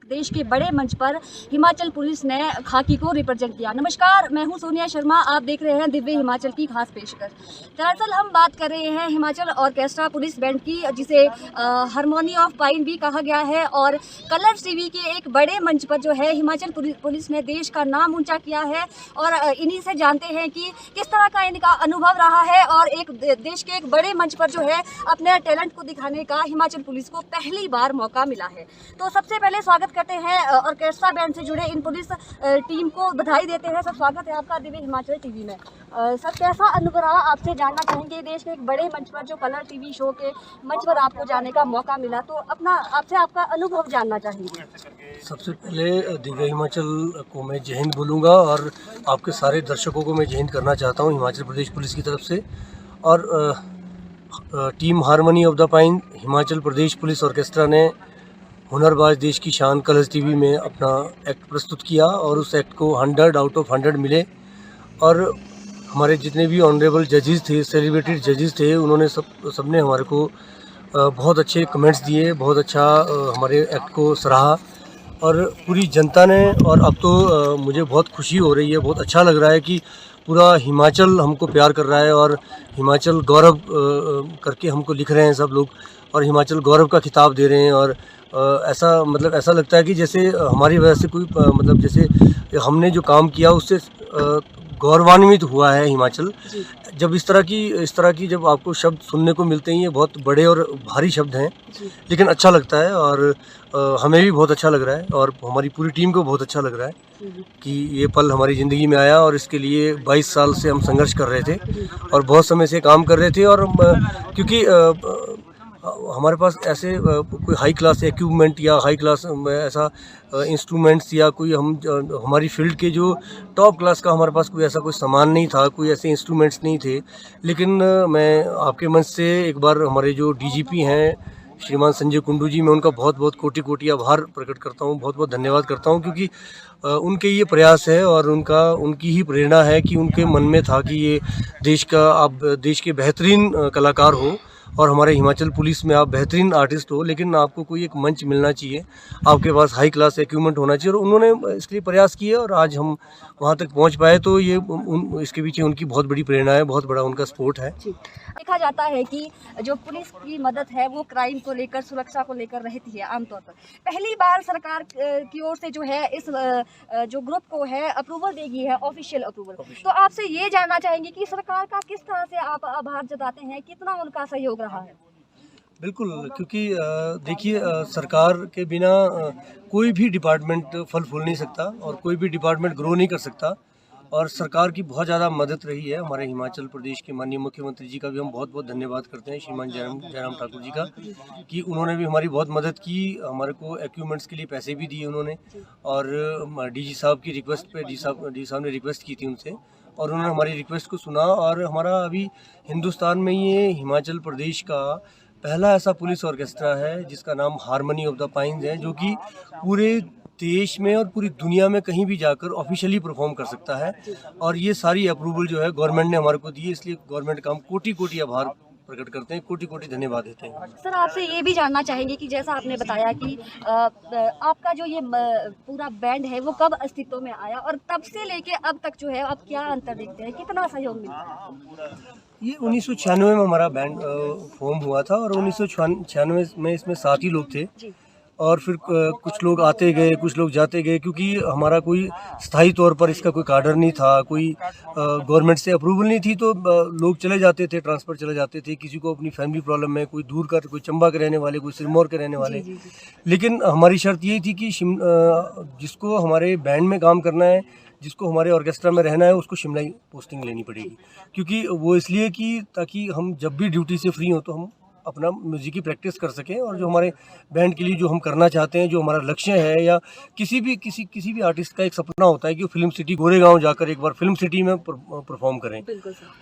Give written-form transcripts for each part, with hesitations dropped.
देश के बड़े मंच पर हिमाचल पुलिस ने खाकी को रिप्रेजेंट किया। नमस्कार, मैं हूं सोनिया शर्मा, आप देख रहे हैं दिव्य हिमाचल की खास पेशकश। दरअसल हम बात कर रहे हैं हिमाचल ऑर्केस्ट्रा पुलिस बैंड की, जिसे हारमोनी ऑफ पाइन भी कहा गया है। और कलर्स टीवी के एक बड़े मंच पर जो है हिमाचल पुलिस ने देश का नाम ऊंचा किया है। और इन्हीं से जानते हैं कि किस तरह का इनका अनुभव रहा है और एक देश के एक बड़े मंच पर जो है अपने टैलेंट को दिखाने का हिमाचल पुलिस को पहली बार मौका मिला है। तो सबसे पहले स्वागत करते हैं ऑर्केस्ट्रा बैंड से जुड़े इन पुलिस टीम को, बधाई देते हैं। सर, स्वागत है आपका दिव्य हिमाचल टीवी में। सर, कैसा अनुभव रहा, आपसे जानना चाहेंगे। देश के एक बड़े मंच पर जो कलर टीवी शो के मंच पर आपको जाने का मौका मिला, तो आपसे आपका अनुभव जानना चाहेंगे। सबसे पहले दिव्य हिमाचल को मैं जय हिंद बोलूँगा और आपके सारे दर्शकों को मैं जय हिंद करना चाहता हूँ हिमाचल प्रदेश पुलिस की तरफ से। और team harmony of the pine Himachal Pradesh police orchestra ने हुनरबाज देश की शान कलर्स टीवी में अपना एक्ट प्रस्तुत किया और उस एक्ट को 100 आउट ऑफ 100 मिले। और हमारे जितने भी ऑनरेबल जजेस थे, सेलिब्रेटेड जजेस थे, उन्होंने सबने हमारे को बहुत अच्छे कमेंट्स दिए, बहुत अच्छा हमारे एक्ट को सराहा। और पूरी जनता ने, और अब तो मुझे बहुत खुशी हो रही है, बहुत अच्छा लग रहा है कि पूरा हिमाचल हमको प्यार कर रहा है और हिमाचल गौरव करके हमको लिख रहे हैं सब लोग और हिमाचल गौरव का खिताब दे रहे हैं। और ऐसा लगता है कि जैसे हमारी वजह से कोई जैसे हमने जो काम किया उससे गौरवान्वित हुआ है हिमाचल। जब इस तरह की जब आपको शब्द सुनने को मिलते हैं, ये बहुत बड़े और भारी शब्द हैं, लेकिन अच्छा लगता है और हमें भी बहुत अच्छा लग रहा है और हमारी पूरी टीम को बहुत अच्छा लग रहा है कि ये पल हमारी ज़िंदगी में आया। और इसके लिए 22 साल से हम संघर्ष कर रहे थे और बहुत समय से काम कर रहे थे। और क्योंकि हमारे पास ऐसे कोई हाई क्लास इक्विपमेंट या हाई क्लास ऐसा इंस्ट्रूमेंट्स या कोई हमारी फील्ड के जो टॉप क्लास का हमारे पास कोई ऐसा कोई सामान नहीं था, कोई ऐसे इंस्ट्रूमेंट्स नहीं थे। लेकिन मैं आपके मंच से एक बार हमारे जो डीजीपी हैं श्रीमान संजय कुंडू जी, मैं उनका बहुत बहुत कोटि आभार प्रकट करता हूँ, बहुत बहुत धन्यवाद करता हूँ। क्योंकि उनके ये प्रयास है और उनकी ही प्रेरणा है कि उनके मन में था कि ये आप देश के बेहतरीन कलाकार हो और हमारे हिमाचल पुलिस में आप बेहतरीन आर्टिस्ट हो, लेकिन आपको कोई एक मंच मिलना चाहिए, आपके पास हाई क्लास इक्विपमेंट होना चाहिए। और उन्होंने इसके लिए प्रयास किए और आज हम वहाँ तक पहुँच पाए। तो ये इसके पीछे उनकी बहुत बड़ी प्रेरणा है, बहुत बड़ा उनका सपोर्ट है। देखा जाता है कि जो पुलिस की मदद है वो क्राइम को लेकर, सुरक्षा को लेकर रहती है आमतौर पर। पहली बार सरकार की ओर से जो है इस जो ग्रुप को है अप्रूवल देगी है, ऑफिशियल अप्रूवल। तो आपसे ये जानना चाहेंगे कि सरकार का किस तरह से आप आभार जताते हैं, कितना उनका सहयोग रहा है। बिल्कुल, क्योंकि देखिए, सरकार के बिना कोई भी डिपार्टमेंट फल फूल नहीं सकता और कोई भी डिपार्टमेंट ग्रो नहीं कर सकता। और सरकार की बहुत ज़्यादा मदद रही है। हमारे हिमाचल प्रदेश के माननीय मुख्यमंत्री जी का भी हम बहुत बहुत धन्यवाद करते हैं, श्रीमान जयराम ठाकुर जी का, कि उन्होंने भी हमारी बहुत मदद की, हमारे को इक्विपमेंट्स के लिए पैसे भी दिए उन्होंने। और डीजी साहब की रिक्वेस्ट पे डी साहब ने रिक्वेस्ट की थी उनसे और उन्होंने हमारी रिक्वेस्ट को सुना। और हमारा अभी हिंदुस्तान में ये हिमाचल प्रदेश का पहला ऐसा पुलिस ऑर्केस्ट्रा है जिसका नाम हारमोनी ऑफ द पाइन्स है, जो कि पूरे देश में और पूरी दुनिया में कहीं भी जाकर ऑफिशियली परफॉर्म कर सकता है। और ये सारी अप्रूवल जो है गवर्नमेंट ने हमारे को दी है, इसलिए गवर्नमेंट का हम कोटि आभार प्रकट करते हैं, कोटि धन्यवाद देते हैं। सर, आपसे ये भी जानना चाहेंगे कि जैसा आपने बताया कि आपका जो ये पूरा बैंड है वो कब अस्तित्व में आया और तब से लेके अब तक जो है आप क्या अंतर देखते हैं, कितना सहयोग मिलता है। ये 1996 में हमारा बैंड फॉर्म हुआ था और 1996 में इसमें 7 ही लोग थे। और फिर कुछ लोग आते गए, कुछ लोग जाते गए, क्योंकि हमारा कोई स्थायी तौर पर इसका कोई कार्डर नहीं था, कोई गवर्नमेंट से अप्रूवल नहीं थी। तो लोग चले जाते थे, ट्रांसफ़र चले जाते थे, किसी को अपनी फैमिली प्रॉब्लम है, कोई दूर का, कोई चंबा के रहने वाले, कोई सिरमौर के रहने वाले। लेकिन हमारी शर्त यही थी कि जिसको हमारे बैंड में काम करना है, जिसको हमारे ऑर्केस्ट्रा में रहना है, उसको शिमला पोस्टिंग लेनी पड़ेगी। क्योंकि वो इसलिए कि ताकि हम जब भी ड्यूटी से फ्री हो तो हम अपना म्यूज़िक की प्रैक्टिस कर सकें। और जो हमारे बैंड के लिए जो हम करना चाहते हैं, जो हमारा लक्ष्य है, या किसी भी आर्टिस्ट का एक सपना होता है कि वो फिल्म सिटी गोरेगांव जाकर एक बार फिल्म सिटी में परफॉर्म करें।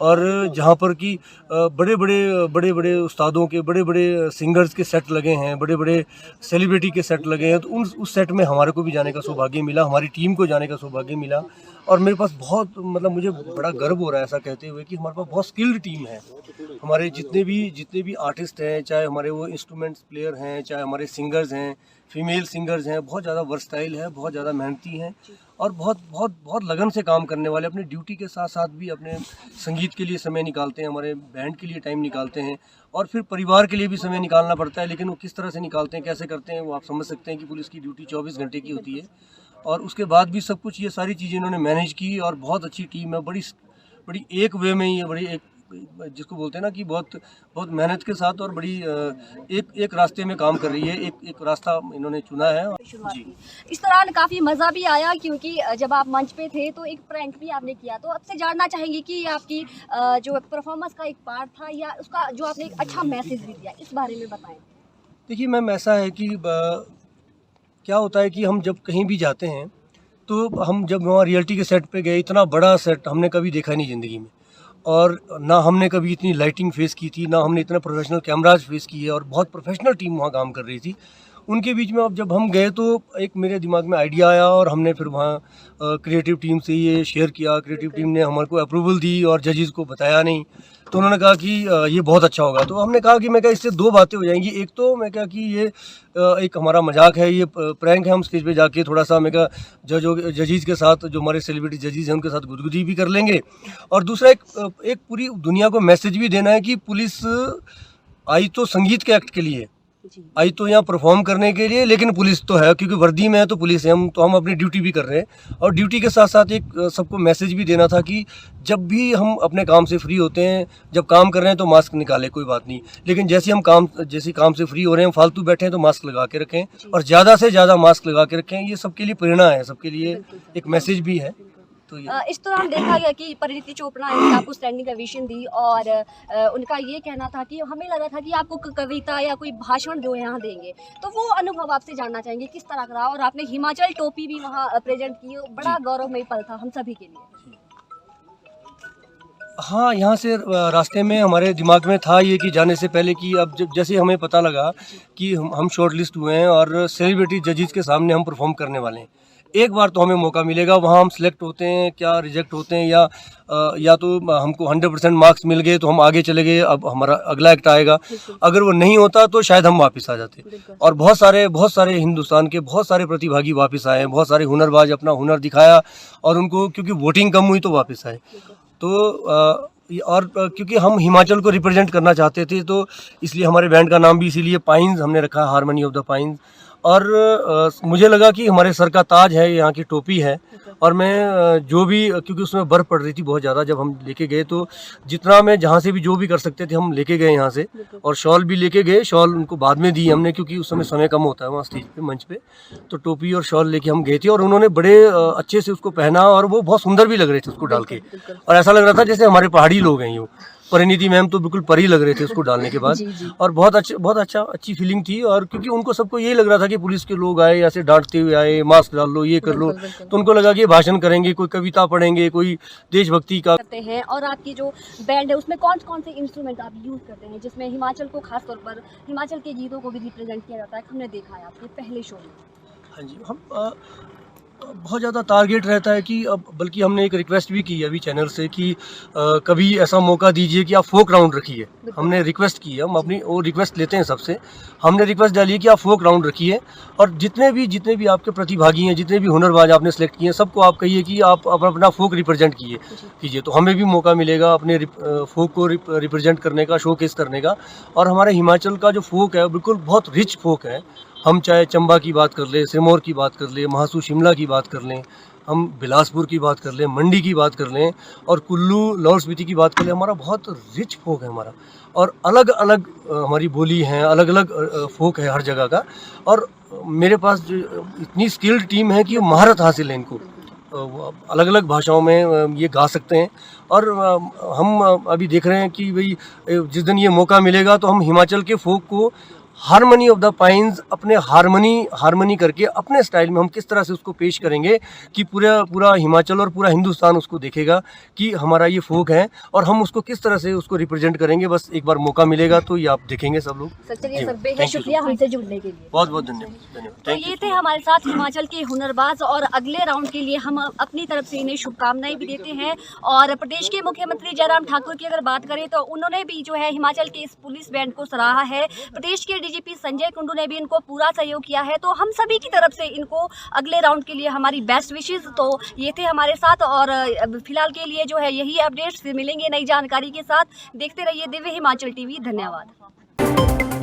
और जहाँ पर कि बड़े उस्तादों के, बड़े सिंगर्स के सेट लगे हैं, बड़े सेलिब्रिटी के सेट लगे हैं, तो उस सेट में हमारे को भी जाने का सौभाग्य मिला, हमारी टीम को जाने का सौभाग्य मिला। और मेरे पास बहुत मुझे बड़ा गर्व हो रहा है ऐसा कहते हुए कि हमारे पास बहुत स्किल्ड टीम है। हमारे जितने भी आर्टिस्ट हैं, चाहे हमारे वो इंस्ट्रूमेंट्स प्लेयर हैं, चाहे हमारे सिंगर्स हैं, फीमेल सिंगर्स हैं, बहुत ज़्यादा वर्सटाइल है, बहुत ज़्यादा मेहनती हैं और बहुत बहुत बहुत लगन से काम करने वाले, अपनी ड्यूटी के साथ साथ भी अपने संगीत के लिए समय निकालते हैं, हमारे बैंड के लिए टाइम निकालते हैं और फिर परिवार के लिए भी समय निकालना पड़ता है। लेकिन वो किस तरह से निकालते हैं, कैसे करते हैं, वो आप समझ सकते हैं कि पुलिस की ड्यूटी 24 घंटे की होती है और उसके बाद भी सब कुछ ये सारी चीज़ें इन्होंने मैनेज की और बहुत अच्छी टीम है, बड़ी बड़ी एक वे में ही है, बड़ी एक जिसको बोलते हैं ना कि बहुत बहुत मेहनत के साथ और बड़ी एक रास्ते में काम कर रही है, एक रास्ता इन्होंने चुना है। शुरुआत जी की। इस दौरान काफ़ी मज़ा भी आया क्योंकि जब आप मंच पे थे तो एक प्रैंक भी आपने किया, तो आपसे जानना चाहेंगे कि ये आपकी जो परफॉर्मेंस का एक पार्ट था या उसका जो आपने एक अच्छा मैसेज भी दिया, इस बारे में बताएं। देखिए मैम, ऐसा है कि क्या होता है कि हम जब कहीं भी जाते हैं तो हम जब वहाँ रियलिटी के सेट पे गए, इतना बड़ा सेट हमने कभी देखा नहीं ज़िंदगी में और ना हमने कभी इतनी लाइटिंग फेस की थी, ना हमने इतना प्रोफेशनल कैमराज फेस किए और बहुत प्रोफेशनल टीम वहाँ काम कर रही थी। उनके बीच में अब जब हम गए तो एक मेरे दिमाग में आइडिया आया और हमने फिर वहाँ क्रिएटिव टीम से ये शेयर किया। क्रिएटिव टीम ने हमारे को अप्रूवल दी और जजेस को बताया नहीं, तो उन्होंने कहा कि ये बहुत अच्छा होगा। तो हमने कहा कि मैं क्या, इससे दो बातें हो जाएंगी। एक तो मैं क्या कि ये एक हमारा मजाक है, ये प्रैंक है, हम स्टेज पे जाके थोड़ा सा मैं क्या जजेस के साथ, जो हमारे सेलिब्रिटी जजेस हैं उनके साथ गुदगुदी भी कर लेंगे और दूसरा एक पूरी दुनिया को मैसेज भी देना है कि पुलिस आई तो संगीत के एक्ट के लिए, आई तो यहाँ परफॉर्म करने के लिए, लेकिन पुलिस तो है, क्योंकि वर्दी में है तो पुलिस है, हम अपनी ड्यूटी भी कर रहे हैं और ड्यूटी के साथ साथ एक सबको मैसेज भी देना था कि जब भी हम अपने काम से फ्री होते हैं, जब काम कर रहे हैं तो मास्क निकालें, कोई बात नहीं, लेकिन जैसे काम से फ्री हो रहे हैं, फालतू बैठे हैं तो मास्क लगा के रखें और ज़्यादा से ज़्यादा मास्क लगा के रखें। ये सबके लिए प्रेरणा है, सबके लिए एक मैसेज भी है। तो इस दौरान देखा गया कि परिणीति चोपड़ा ने आपको स्टैंडिंग ओवेशन दी और उनका ये कहना था कि हमें लगा था कि आपको कविता या कोई भाषण जो यहाँ देंगे, तो वो अनुभव आपसे जानना चाहेंगे किस तरह का रहा। और आपने हिमाचल टोपी भी वहाँ प्रेजेंट की, बड़ा गौरवमयी पल था हम सभी के लिए। हाँ, यहाँ से रास्ते में हमारे दिमाग में था ये कि जाने से पहले कि अब जैसे हमें पता लगा कि हम शॉर्ट लिस्ट हुए हैं और सेलिब्रिटी जजेस के सामने हम परफॉर्म करने वाले हैं, एक बार तो हमें मौका मिलेगा, वहाँ हम सिलेक्ट होते हैं क्या रिजेक्ट होते हैं या तो हमको 100% मार्क्स मिल गए तो हम आगे चले गए, अब हमारा अगला एक्ट आएगा, अगर वो नहीं होता तो शायद हम वापस आ जाते। और बहुत सारे हिंदुस्तान के बहुत सारे प्रतिभागी वापस आए, बहुत सारे हुनरबाज अपना हुनर दिखाया और उनको क्योंकि वोटिंग कम हुई तो वापस आए। तो और क्योंकि हम हिमाचल को रिप्रेजेंट करना चाहते थे तो इसलिए हमारे बैंड का नाम भी इसीलिए पाइन्स हमने रखा, हारमोनी ऑफ द पाइन्स। और मुझे लगा कि हमारे सर का ताज है, यहाँ की टोपी है और मैं जो भी, क्योंकि उसमें बर्फ़ पड़ रही थी बहुत ज़्यादा जब हम लेके गए, तो जितना मैं जहाँ से भी जो भी कर सकते थे हम लेके गए यहाँ से, और शॉल भी लेके गए। शॉल उनको बाद में दी हमने क्योंकि उस समय कम होता है वहाँ स्टेज पे, मंच पे, तो टोपी और शॉल लेके हम गए थे और उन्होंने बड़े अच्छे से उसको पहना और वो बहुत सुंदर भी लग रहे थे उसको डाल के, और ऐसा लग रहा था जैसे हमारे पहाड़ी लोग हैं। यूँ परिणीति मैम तो बिल्कुल परी लग रहे थे उसको डालने के बाद, और बहुत अच्छी फीलिंग थी। और क्योंकि उनको सबको यही लग रहा था कि पुलिस के लोग आए ऐसे डांटते हुए आए, मास्क डाल लो, ये कर लो, तो उनको लगा कि भाषण करेंगे, कोई कविता पढ़ेंगे, कोई देशभक्ति का करते हैं। और आपकी जो बैंड है उसमें कौन कौन से इंस्ट्रूमेंट आप यूज़ करते हैं, जिसमें हिमाचल को खासतौर पर हिमाचल के गीतों को भी रिप्रेजेंट किया जाता है, हमने देखा है आपके पहले शो में। हाँ जी, हम बहुत ज़्यादा टारगेट रहता है कि अब, बल्कि हमने एक रिक्वेस्ट भी की है अभी चैनल से कि कभी ऐसा मौका दीजिए कि आप फोक राउंड रखिए। हमने रिक्वेस्ट की है, हम अपनी वो रिक्वेस्ट लेते हैं सबसे, हमने रिक्वेस्ट डाली है कि आप फोक राउंड रखिए और जितने भी आपके प्रतिभागी हैं, जितने भी हुनरबाज आपने सेलेक्ट किए हैं, सबको आप कहिए कि आप अपना फोक रिप्रेजेंट कीजिए, तो हमें भी मौका मिलेगा अपने फोक को रिप्रेजेंट करने का, शोकेस करने का। और हमारे हिमाचल का जो फोक है बिल्कुल बहुत रिच फोक है। हम चाहे चंबा की बात कर लें, सिरमौर की बात कर लें, महासू शिमला की बात कर लें, हम बिलासपुर की बात कर लें, मंडी की बात कर लें और कुल्लू लाहौल स्पीति की बात कर लें, हमारा बहुत रिच फोक है हमारा। और अलग अलग हमारी बोली है, अलग अलग फोक है हर जगह का। और मेरे पास जो इतनी स्किल्ड टीम है कि महारत हासिल है इनको, अलग अलग भाषाओं में ये गा सकते हैं। और हम अभी देख रहे हैं कि भाई जिस दिन ये मौका मिलेगा तो हम हिमाचल के फोक को हारमोनी ऑफ द पाइन्स अपने हारमोनी करके अपने स्टाइल में हम किस तरह से उसको पेश करेंगे कि पूरा हिमाचल और पूरा हिंदुस्तान उसको देखेगा कि हमारा ये फोक है और हम उसको किस तरह से उसको रिप्रेजेंट करेंगे। बस एक बार मौका मिलेगा तो ये आप देखेंगे सब लोग। सर चलिए सर, बेहद शुक्रिया हमसे जुड़ने के लिए। बहुत बहुत धन्यवाद। तो ये थे हमारे साथ हिमाचल के हुनरबाज और अगले राउंड के लिए हम अपनी तरफ से इन्हें शुभकामनाएं भी देते हैं। और प्रदेश के मुख्यमंत्री जयराम ठाकुर की अगर बात करें तो उन्होंने भी जो है हिमाचल के इस पुलिस बैंड को सराहा है। प्रदेश के डीजीपी संजय कुंडू ने भी इनको पूरा सहयोग किया है। तो हम सभी की तरफ से इनको अगले राउंड के लिए हमारी बेस्ट विशेस। तो ये थे हमारे साथ और फिलहाल के लिए जो है यही अपडेट्स, मिलेंगे नई जानकारी के साथ। देखते रहिए दिव्य हिमाचल टीवी। धन्यवाद।